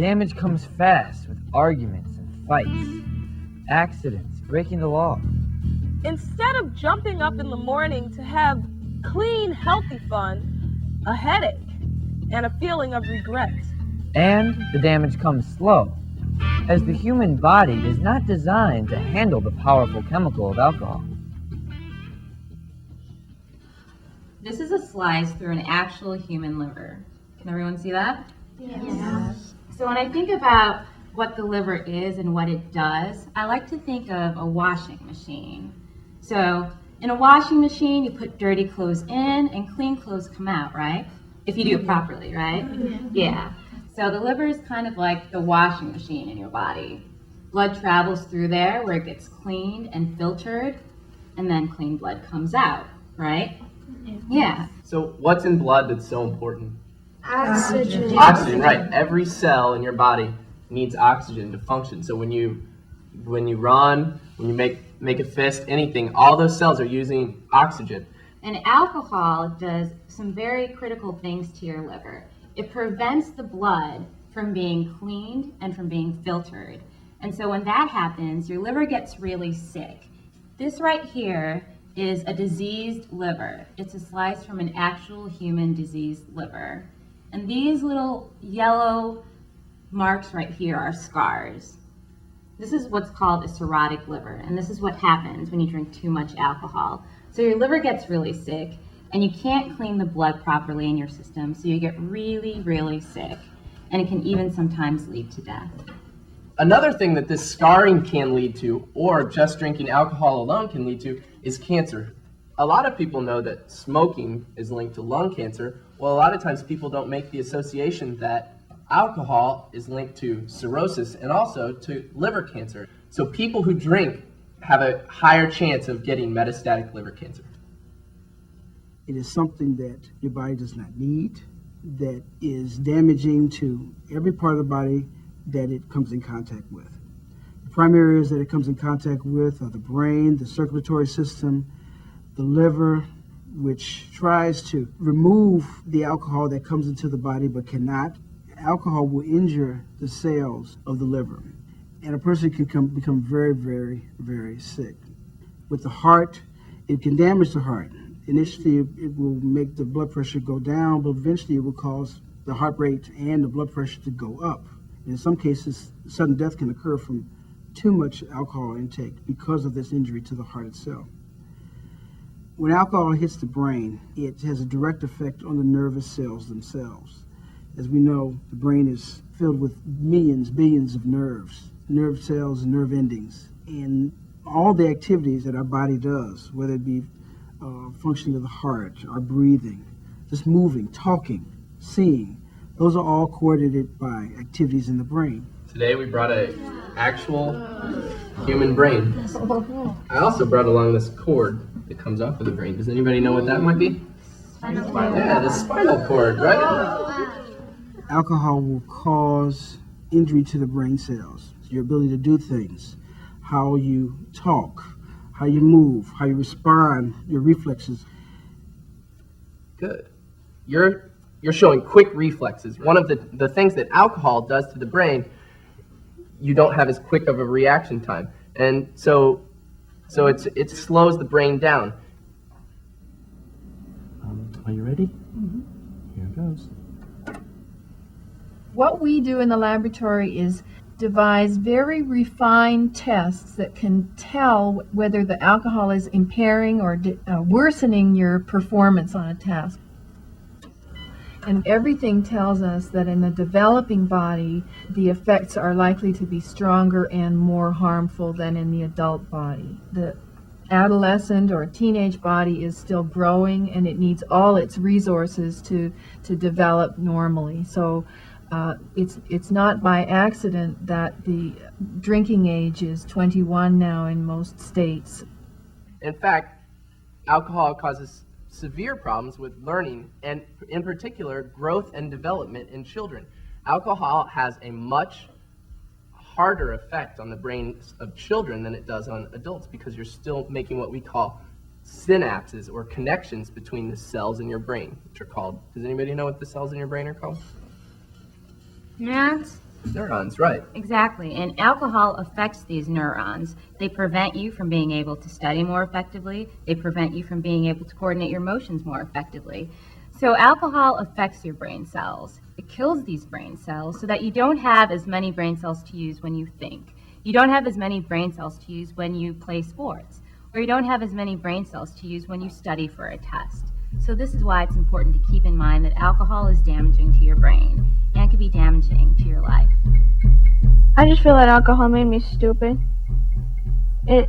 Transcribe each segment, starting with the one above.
damage comes fast with arguments and fights, accidents, breaking the law. Instead of jumping up in the morning to have clean, healthy fun, a headache and a feeling of regret. And the damage comes slow, as the human body is not designed to handle the powerful chemical of alcohol. This is a slice through an actual human liver. Can everyone see that? Yes. So when I think about what the liver is and what it does, I like to think of a washing machine. So in a washing machine, you put dirty clothes in and clean clothes come out, right? If you do it properly, right? Yeah. So the liver is kind of like the washing machine in your body. Blood travels through there where it gets cleaned and filtered, and then clean blood comes out, right? Yeah. So what's in blood that's so important? Oxygen. Oxygen, right. Every cell in your body needs oxygen to function. So when you run, when you make a fist, anything, all those cells are using oxygen. And alcohol does some very critical things to your liver. It prevents the blood from being cleaned and from being filtered. And so when that happens, your liver gets really sick. This right here is a diseased liver. It's a slice from an actual human diseased liver. And these little yellow marks right here are scars. This is what's called a cirrhotic liver, and this is what happens when you drink too much alcohol. So your liver gets really sick, and you can't clean the blood properly in your system, so you get really, really sick, and it can even sometimes lead to death. Another thing that this scarring can lead to, or just drinking alcohol alone can lead to, is cancer. A lot of people know that smoking is linked to lung cancer. Well, a lot of times people don't make the association that alcohol is linked to cirrhosis and also to liver cancer. So people who drink have a higher chance of getting metastatic liver cancer. It is something that your body does not need, that is damaging to every part of the body that it comes in contact with. The primary areas that it comes in contact with are the brain, the circulatory system, the liver, which tries to remove the alcohol that comes into the body but cannot. Alcohol will injure the cells of the liver, and a person can become very, very, very sick. With the heart, it can damage the heart. Initially, it will make the blood pressure go down, but eventually it will cause the heart rate and the blood pressure to go up. In some cases, sudden death can occur from too much alcohol intake because of this injury to the heart itself. When alcohol hits the brain, it has a direct effect on the nervous cells themselves. As we know, the brain is filled with millions, billions of nerves, nerve cells and nerve endings. And all the activities that our body does, whether it be functioning of the heart, our breathing, just moving, talking, seeing, those are all coordinated by activities in the brain. Today we brought an actual human brain. I also brought along this cord that comes off of the brain. Does anybody know what that might be? Yeah, the spinal cord, right? Alcohol will cause injury to the brain cells, your ability to do things, how you talk, how you move, how you respond, your reflexes. Good. You're showing quick reflexes. One of the things that alcohol does to the brain, you don't have as quick of a reaction time. And so it slows the brain down. Are you ready? Mm-hmm. Here it goes. What we do in the laboratory is devise very refined tests that can tell whether the alcohol is impairing or worsening your performance on a task. And everything tells us that in the developing body, the effects are likely to be stronger and more harmful than in the adult body. The adolescent or teenage body is still growing, and it needs all its resources to develop normally. So it's not by accident that the drinking age is 21 now in most states. In fact, alcohol causes severe problems with learning and, in particular, growth and development in children. Alcohol has a much harder effect on the brains of children than it does on adults because you're still making what we call synapses or connections between the cells in your brain, which are called, does anybody know what the cells in your brain are called? Neurons? Neurons, right. Exactly. And alcohol affects these neurons. They prevent you from being able to study more effectively. They prevent you from being able to coordinate your emotions more effectively. So alcohol affects your brain cells. It kills these brain cells so that you don't have as many brain cells to use when you think. You don't have as many brain cells to use when you play sports, or you don't have as many brain cells to use when you study for a test. So this is why it's important to keep in mind that alcohol is damaging to your brain and can be damaging to your life. I just feel that alcohol made me stupid. It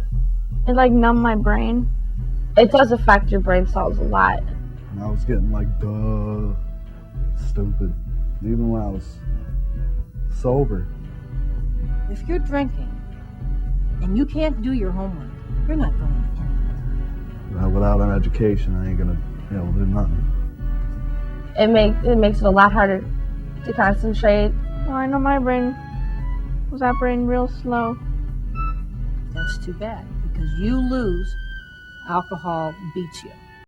like numbed my brain. It does affect your brain cells a lot. And I was getting like, duh, stupid. Even when I was sober. If you're drinking and you can't do your homework, you're not going anywhere. Without an education, I ain't gonna be able to do nothing. It makes it a lot harder to concentrate. Oh, I know my brain was operating real slow. That's too bad, because you lose, alcohol beats you.